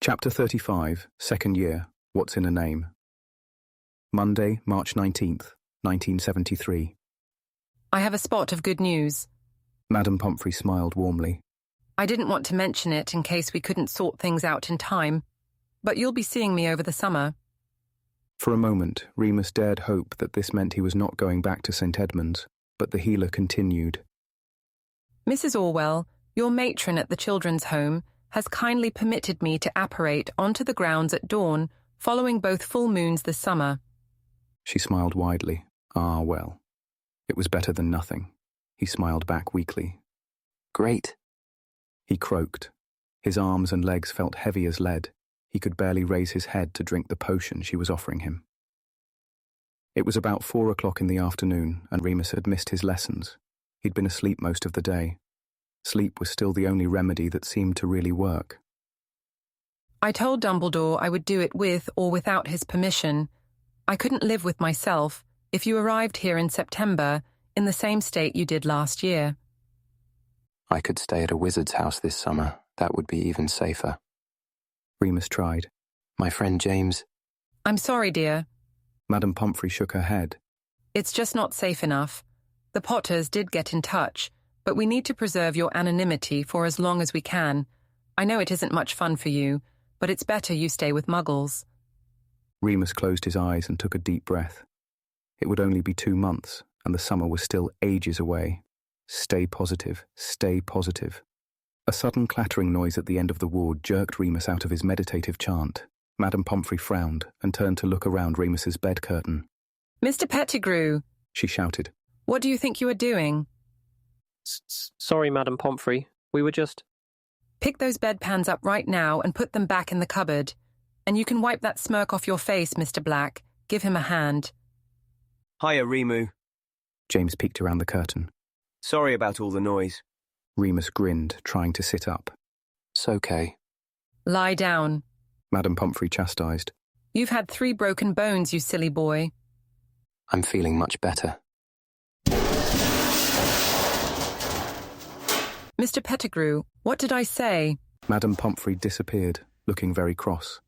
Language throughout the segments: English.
Chapter 35, Second Year, What's in a Name. Monday, March 19th, 1973. I have a spot of good news. Madam Pomfrey smiled warmly. I didn't want to mention it in case we couldn't sort things out in time, but you'll be seeing me over the summer. For a moment, Remus dared hope that this meant he was not going back to St. Edmund's, but the healer continued. Mrs. Orwell, your matron at the children's home, has kindly permitted me to apparate onto the grounds at dawn, following both full moons this summer. She smiled widely. Ah, well. It was better than nothing. He smiled back weakly. Great. He croaked. His arms and legs felt heavy as lead. He could barely raise his head to drink the potion she was offering him. It was about 4 o'clock in the afternoon, and Remus had missed his lessons. He'd been asleep most of the day. Sleep was still the only remedy that seemed to really work. I told Dumbledore I would do it with or without his permission. I couldn't live with myself if you arrived here in September in the same state you did last year. I could stay at a wizard's house this summer. That would be even safer. Remus tried. My friend James. I'm sorry, dear. Madam Pomfrey shook her head. It's just not safe enough. The Potters did get in touch, but we need to preserve your anonymity for as long as we can. I know it isn't much fun for you, but it's better you stay with Muggles. Remus closed his eyes and took a deep breath. It would only be 2 months, and the summer was still ages away. Stay positive, stay positive. A sudden clattering noise at the end of the ward jerked Remus out of his meditative chant. Madam Pomfrey frowned and turned to look around Remus's bed curtain. Mr. Pettigrew, she shouted. What do you think you are doing? Sorry, Madam Pomfrey. We were just... Pick those bedpans up right now and put them back in the cupboard. And you can wipe that smirk off your face, Mr. Black. Give him a hand. Hiya, Remus. James peeked around the curtain. Sorry about all the noise. Remus grinned, trying to sit up. It's okay. Lie down. Madam Pomfrey chastised. You've had 3 broken bones, you silly boy. I'm feeling much better. Mr. Pettigrew, what did I say? Madam Pomfrey disappeared, looking very cross.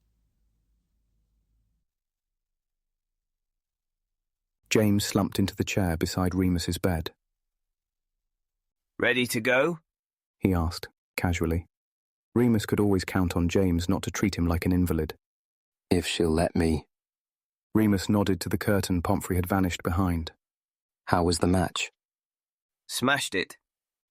James slumped into the chair beside Remus's bed. Ready to go? He asked, casually. Remus could always count on James not to treat him like an invalid. If she'll let me. Remus nodded to the curtain Pomfrey had vanished behind. How was the match? Smashed it.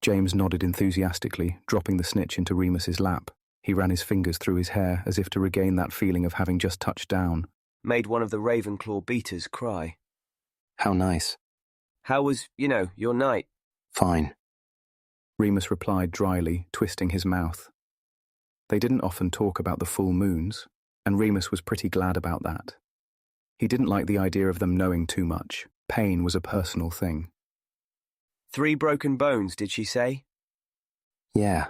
James nodded enthusiastically, dropping the snitch into Remus's lap. He ran his fingers through his hair as if to regain that feeling of having just touched down. Made one of the Ravenclaw beaters cry. How nice. How was, your night? Fine. Remus replied dryly, twisting his mouth. They didn't often talk about the full moons, and Remus was pretty glad about that. He didn't like the idea of them knowing too much. Pain was a personal thing. 3 broken bones, did she say? Yeah.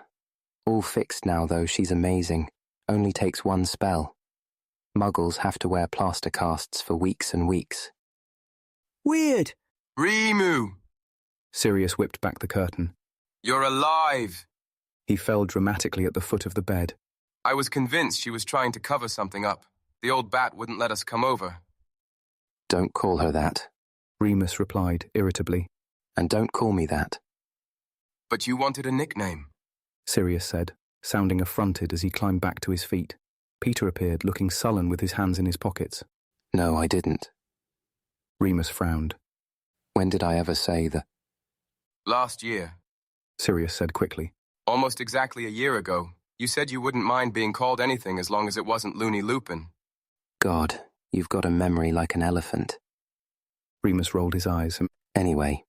All fixed now, though. She's amazing. Only takes 1 spell. Muggles have to wear plaster casts for weeks and weeks. Weird. Remus! Sirius whipped back the curtain. You're alive! He fell dramatically at the foot of the bed. I was convinced she was trying to cover something up. The old bat wouldn't let us come over. Don't call her that. Remus replied irritably. And don't call me that. But you wanted a nickname. Sirius said, sounding affronted as he climbed back to his feet. Peter appeared, looking sullen with his hands in his pockets. No, I didn't. Remus frowned. When did I ever say that? Last year. Sirius said quickly. Almost exactly a year ago. You said you wouldn't mind being called anything as long as it wasn't Loony Lupin. God, you've got a memory like an elephant. Remus rolled his eyes. Anyway.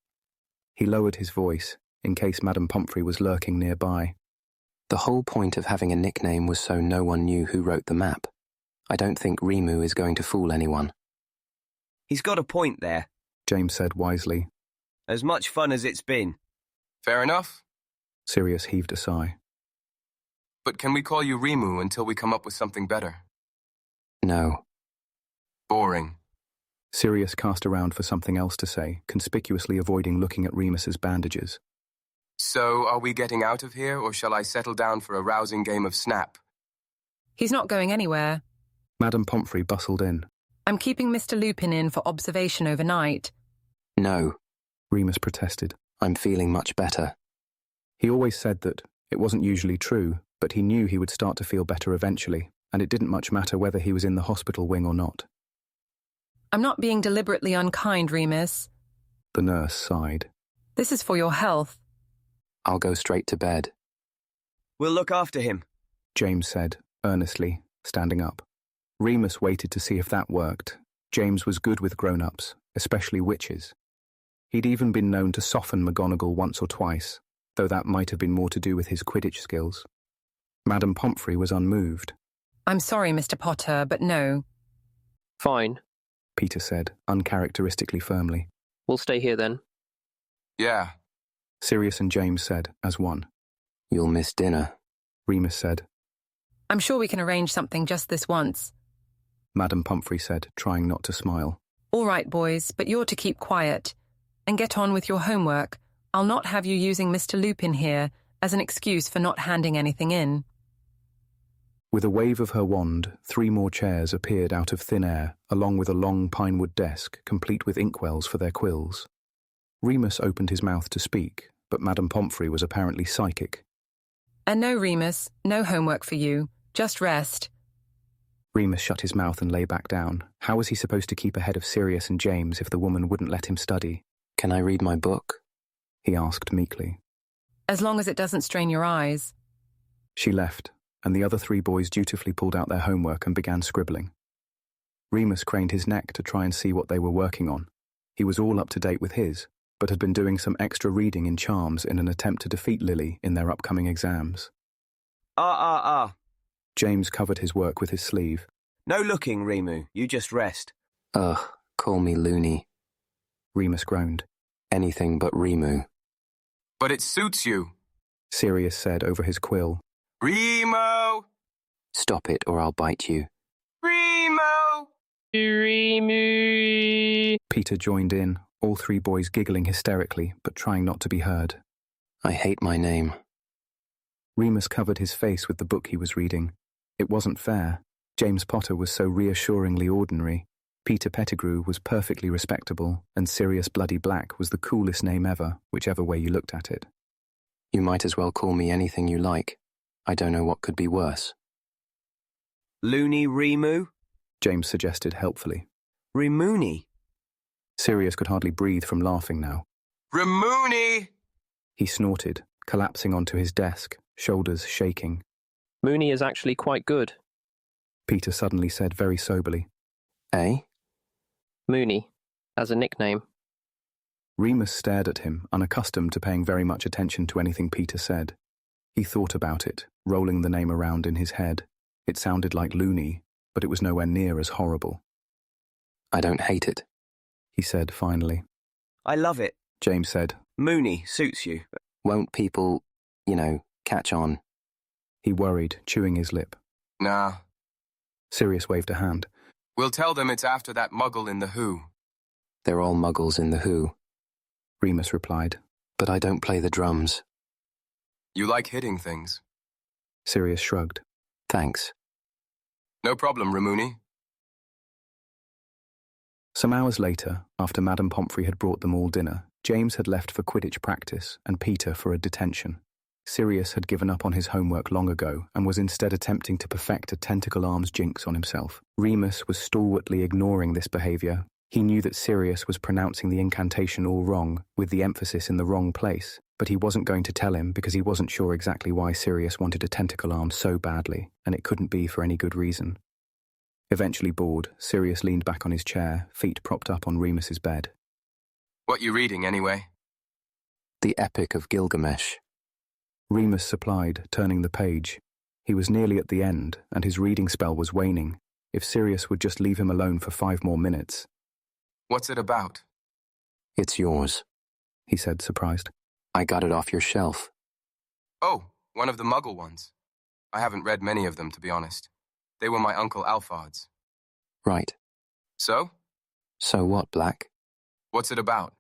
He lowered his voice, in case Madam Pomfrey was lurking nearby. The whole point of having a nickname was so no one knew who wrote the map. I don't think Remus is going to fool anyone. He's got a point there, James said wisely. As much fun as it's been. Fair enough. Sirius heaved a sigh. But can we call you Remus until we come up with something better? No. Boring. Sirius cast around for something else to say, conspicuously avoiding looking at Remus's bandages. So, are we getting out of here, or shall I settle down for a rousing game of Snap? He's not going anywhere. Madam Pomfrey bustled in. I'm keeping Mr. Lupin in for observation overnight. No, Remus protested. I'm feeling much better. He always said that. It wasn't usually true, but he knew he would start to feel better eventually, and it didn't much matter whether he was in the hospital wing or not. I'm not being deliberately unkind, Remus. The nurse sighed. This is for your health. I'll go straight to bed. We'll look after him, James said, earnestly, standing up. Remus waited to see if that worked. James was good with grown-ups, especially witches. He'd even been known to soften McGonagall once or twice, though that might have been more to do with his Quidditch skills. Madam Pomfrey was unmoved. I'm sorry, Mr. Potter, but no. Fine. Peter said, uncharacteristically firmly. We'll stay here then. Yeah. Sirius and James said, as one. You'll miss dinner, Remus said. I'm sure we can arrange something just this once. Madam Pomfrey said, trying not to smile. All right, boys, but you're to keep quiet and get on with your homework. I'll not have you using Mr. Lupin here as an excuse for not handing anything in. With a wave of her wand, 3 more chairs appeared out of thin air, along with a long pinewood desk, complete with inkwells for their quills. Remus opened his mouth to speak, but Madam Pomfrey was apparently psychic. And no, Remus, no homework for you. Just rest. Remus shut his mouth and lay back down. How was he supposed to keep ahead of Sirius and James if the woman wouldn't let him study? Can I read my book? He asked meekly. As long as it doesn't strain your eyes. She left, and the other 3 boys dutifully pulled out their homework and began scribbling. Remus craned his neck to try and see what they were working on. He was all up to date with his, but had been doing some extra reading in charms in an attempt to defeat Lily in their upcoming exams. James covered his work with his sleeve. No looking, Remus. You just rest. Ugh, call me loony. Remus groaned. Anything but Remus. But it suits you. Sirius said over his quill. Remo! Stop it or I'll bite you. Remo! Remus! Peter joined in, all 3 boys giggling hysterically, but trying not to be heard. I hate my name. Remus covered his face with the book he was reading. It wasn't fair. James Potter was so reassuringly ordinary. Peter Pettigrew was perfectly respectable, and Sirius Bloody Black was the coolest name ever, whichever way you looked at it. You might as well call me anything you like. I don't know what could be worse. Loony Remus? James suggested helpfully. Remoony? Sirius could hardly breathe from laughing now. Remoony! He snorted, collapsing onto his desk, shoulders shaking. Moony is actually quite good. Peter suddenly said very soberly. Eh? Moony, as a nickname. Remus stared at him, unaccustomed to paying very much attention to anything Peter said. He thought about it, rolling the name around in his head. It sounded like loony, but it was nowhere near as horrible. I don't hate it, he said finally. I love it. James said. Moony suits you. Won't people, catch on? He worried, chewing his lip. Nah. Sirius waved a hand. We'll tell them it's after that muggle in the Who. They're all muggles in the Who, Remus replied. but I don't play the drums. You like hitting things. Sirius shrugged. Thanks. No problem, Remoony. Some hours later, after Madam Pomfrey had brought them all dinner, James had left for Quidditch practice and Peter for a detention. Sirius had given up on his homework long ago and was instead attempting to perfect a tentacle arms jinx on himself. Remus was stalwartly ignoring this behaviour. He knew that Sirius was pronouncing the incantation all wrong, with the emphasis in the wrong place, but he wasn't going to tell him because he wasn't sure exactly why Sirius wanted a tentacle arm so badly, and it couldn't be for any good reason. Eventually bored, Sirius leaned back on his chair, feet propped up on Remus's bed. What you reading, anyway? The Epic of Gilgamesh. Remus supplied, turning the page. He was nearly at the end, and his reading spell was waning. If Sirius would just leave him alone for 5 more minutes. What's it about? It's yours, he said, surprised. I got it off your shelf. Oh, one of the muggle ones. I haven't read many of them, to be honest. They were my Uncle Alphard's. Right. So? So what, Black? What's it about?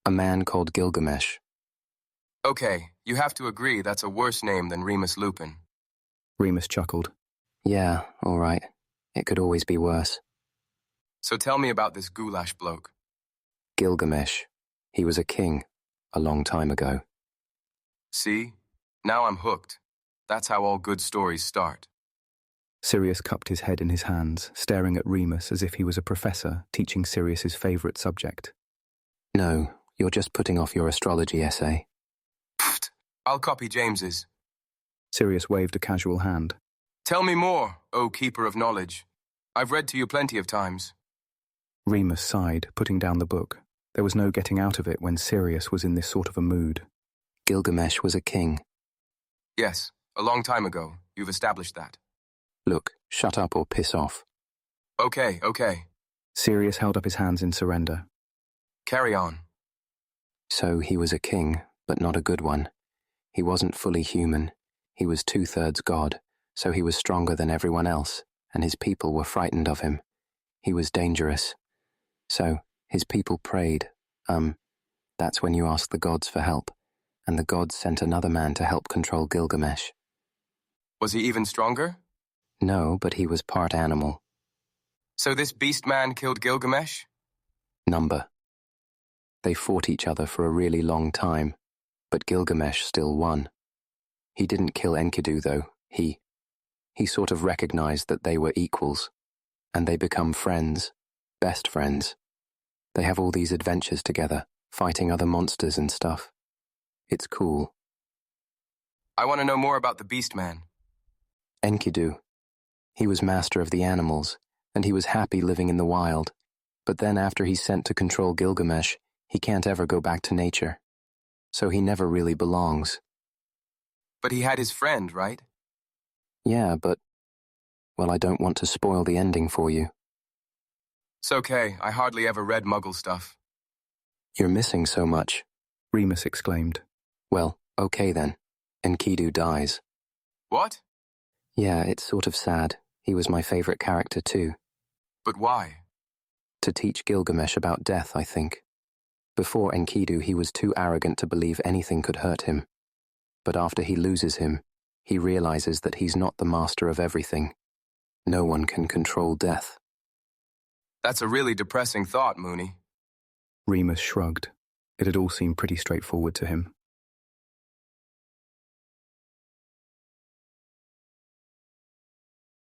A man called Gilgamesh. Okay, you have to agree that's a worse name than Remus Lupin. Remus chuckled. Yeah, all right. It could always be worse. So tell me about this goulash bloke. Gilgamesh. He was a king, a long time ago. See? Now I'm hooked. That's how all good stories start. Sirius cupped his head in his hands, staring at Remus as if he was a professor teaching Sirius's favourite subject. No, you're just putting off your astrology essay. Pfft, I'll copy James's. Sirius waved a casual hand. Tell me more, O keeper of knowledge. I've read to you plenty of times. Remus sighed, putting down the book. There was no getting out of it when Sirius was in this sort of a mood. Gilgamesh was a king. Yes, a long time ago. You've established that. Look, shut up or piss off. Okay. Sirius held up his hands in surrender. Carry on. So he was a king, but not a good one. He wasn't fully human. He was 2/3 god, so he was stronger than everyone else, and his people were frightened of him. He was dangerous. So his people prayed. That's when you ask the gods for help, and the gods sent another man to help control Gilgamesh. Was he even stronger? No, but he was part animal. So this beast man killed Gilgamesh? Number. They fought each other for a really long time, but Gilgamesh still won. He didn't kill Enkidu, though. He sort of recognized that they were equals, and they become friends, best friends. They have all these adventures together, fighting other monsters and stuff. It's cool. I want to know more about the beast man. Enkidu. He was master of the animals, and he was happy living in the wild. But then after he's sent to control Gilgamesh, he can't ever go back to nature. So he never really belongs. But he had his friend, right? Yeah, but... well, I don't want to spoil the ending for you. It's okay, I hardly ever read Muggle stuff. You're missing so much, Remus exclaimed. Well, okay then. Enkidu dies. What? Yeah, it's sort of sad. He was my favorite character too. But why? To teach Gilgamesh about death, I think. Before Enkidu, he was too arrogant to believe anything could hurt him. But after he loses him, he realizes that he's not the master of everything. No one can control death. That's a really depressing thought, Moony. Remus shrugged. It had all seemed pretty straightforward to him.